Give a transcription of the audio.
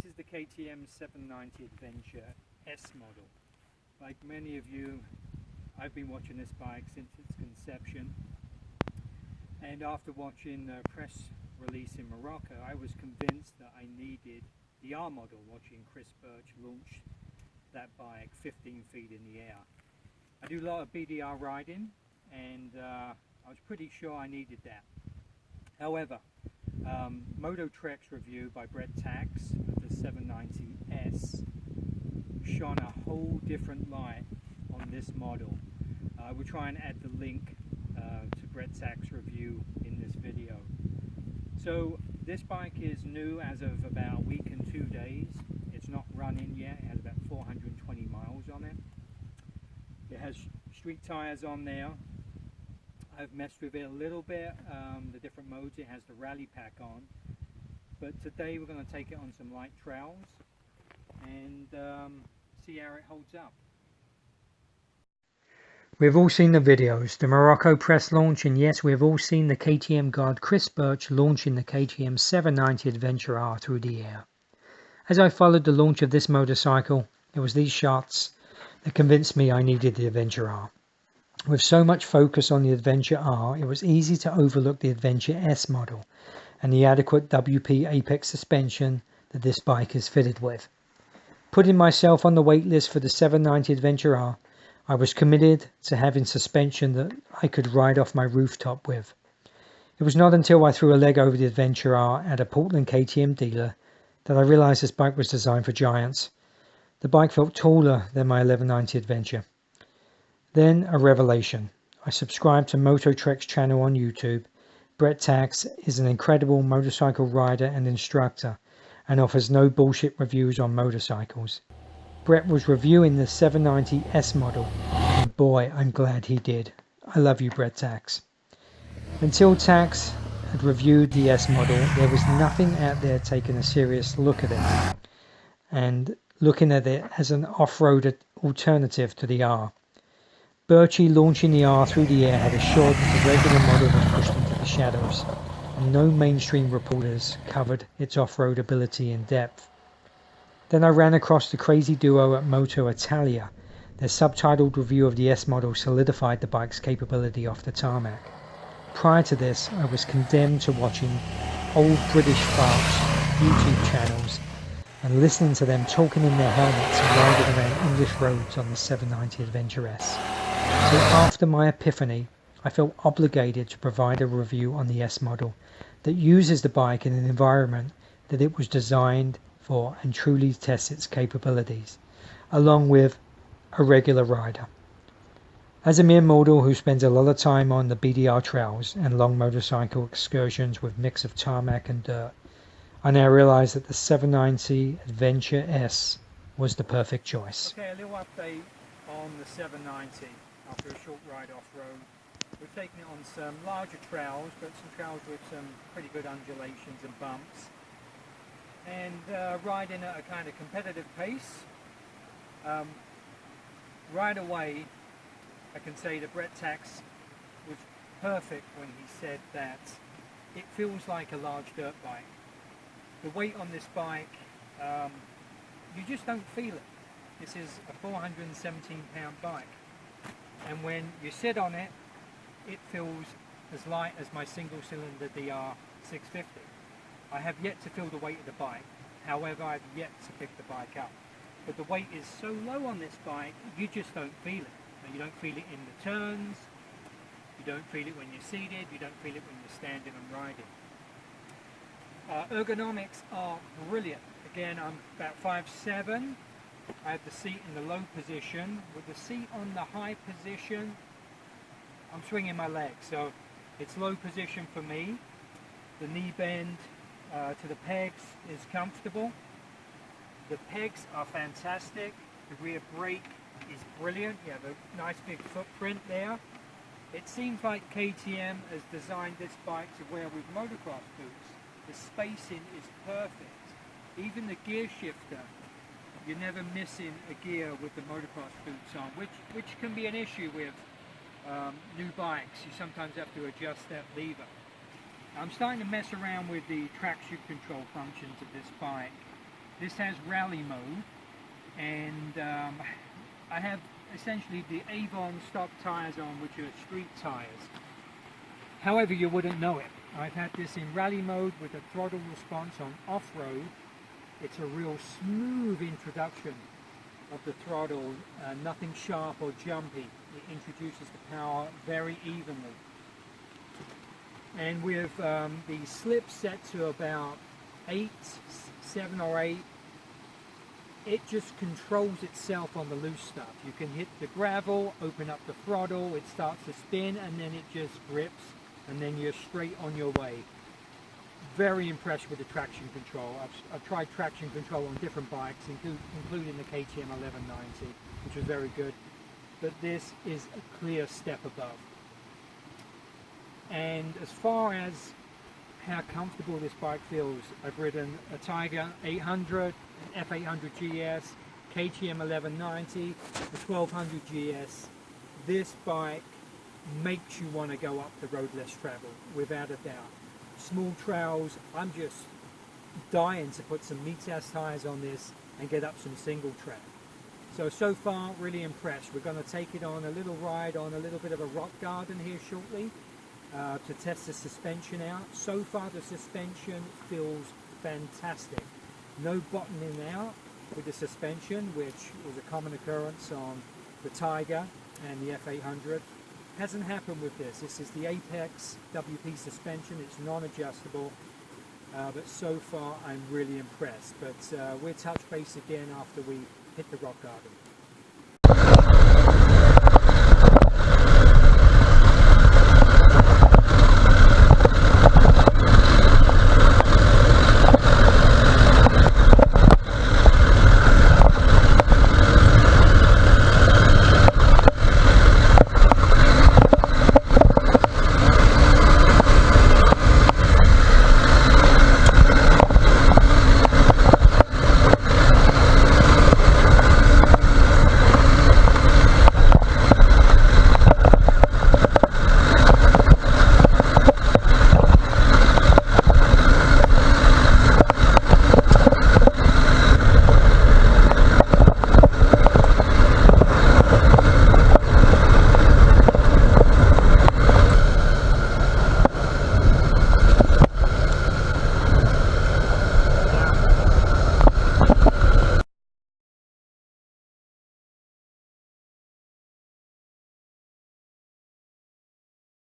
This is the KTM 790 Adventure S model. Like many of you, I've been watching this bike since its conception, and after watching the press release in Morocco, I was convinced that I needed the R model, watching Chris Birch launch that bike 15 feet in the air. I do a lot of BDR riding, and I was pretty sure I needed that. However, moto.it review by Brett Tax of the 790S shone a whole different light on this model. I will try and add the link to Brett Tax review in this video. So this bike is new as of about a week and 2 days. It's not running yet. It has about 420 miles on it. It has street tires on there. I've messed with it a little bit, the different modes. It has the rally pack on, but today we're going to take it on some light trails and see how it holds up. We've all seen the videos, the Morocco press launch, and yes, we've all seen the KTM guard Chris Birch launching the KTM 790 Adventure R through the air. As I followed the launch of this motorcycle, it was these shots that convinced me I needed the Adventure R. With so much focus on the Adventure R, it was easy to overlook the Adventure S model and the adequate WP Apex suspension that this bike is fitted with. Putting myself on the wait list for the 790 Adventure R, I was committed to having suspension that I could ride off my rooftop with. It was not until I threw a leg over the Adventure R at a Portland KTM dealer that I realized this bike was designed for giants. The bike felt taller than my 1190 Adventure. Then a revelation. I subscribed to moto.it's channel on YouTube. Brett Tax is an incredible motorcycle rider and instructor and offers no bullshit reviews on motorcycles. Brett was reviewing the 790S model, and boy, I'm glad he did. I love you, Brett Tax. Until Tax had reviewed the S model, there was nothing out there taking a serious look at it and looking at it as an off-road alternative to the R. Birchie launching the R through the air had assured that the regular model was pushed into the shadows, and no mainstream reporters covered its off-road ability in depth. Then I ran across the crazy duo at Moto Italia. Their subtitled review of the S model solidified the bike's capability off the tarmac. Prior to this, I was condemned to watching old British farts YouTube channels and listening to them talking in their helmets and riding around English roads on the 790 Adventure S. So after my epiphany, I felt obligated to provide a review on the S model that uses the bike in an environment that it was designed for and truly tests its capabilities, along with a regular rider. As a mere mortal who spends a lot of time on the BDR trails and long motorcycle excursions with mix of tarmac and dirt, I now realize that the 790 Adventure S was the perfect choice. Okay, a little update on the 790 after a short ride off-road. We've taken it on some larger trails, but some trails with some pretty good undulations and bumps, and riding at a kind of competitive pace. Right away, I can say that Brett Tax was perfect when he said that it feels like a large dirt bike. The weight on this bike, you just don't feel it. This is a 417 pound bike, and when you sit on it, it feels as light as my single cylinder DR 650. I have yet to feel the weight of the bike, however I've yet to pick the bike up. But the weight is so low on this bike, you just don't feel it. You don't feel it in the turns, you don't feel it when you're seated, you don't feel it when you're standing and riding. Ergonomics are brilliant. Again, I'm about 5'7". I have the seat in the low position. With the seat on the high position, I'm swinging my legs, so it's low position for me. The knee bend to the pegs is comfortable. The pegs are fantastic. The rear brake is brilliant. You have a nice big footprint there. It seems like KTM has designed this bike to wear with motocross boots. The spacing is perfect. Even the gear shifter, you're never missing a gear with the motocross boots on, which can be an issue with new bikes. You sometimes have to adjust that lever. I'm starting to mess around with the traction control functions of this bike, This has rally mode, and I have essentially the Avon stock tyres on, which are street tyres. However, you wouldn't know it. I've had this in rally mode with a throttle response on off-road. It's a real smooth introduction of the throttle, nothing sharp or jumpy. It introduces the power very evenly. And with the slip set to about 7 or 8, it just controls itself on the loose stuff. You can hit the gravel, open up the throttle, it starts to spin, and then it just grips, and then you're straight on your way. Very impressed with the traction control. I've tried traction control on different bikes, including the KTM 1190, which was very good. But this is a clear step above. And as far as how comfortable this bike feels, I've ridden a Tiger 800, an F800 GS, KTM 1190, the 1200 GS. This bike makes you want to go up the road less travel, without a doubt. Small trails, I'm just dying to put some Mitas tyres on this and get up some single track. So far, really impressed. We're going to take it on a little ride on a little bit of a rock garden here shortly to test the suspension out. So far, the suspension feels fantastic. No bottoming out with the suspension, which was a common occurrence on the Tiger and the F800. Hasn't happened with this. This is the Apex WP suspension. It's non-adjustable, but so far I'm really impressed. But we'll touch base again after we hit the rock garden.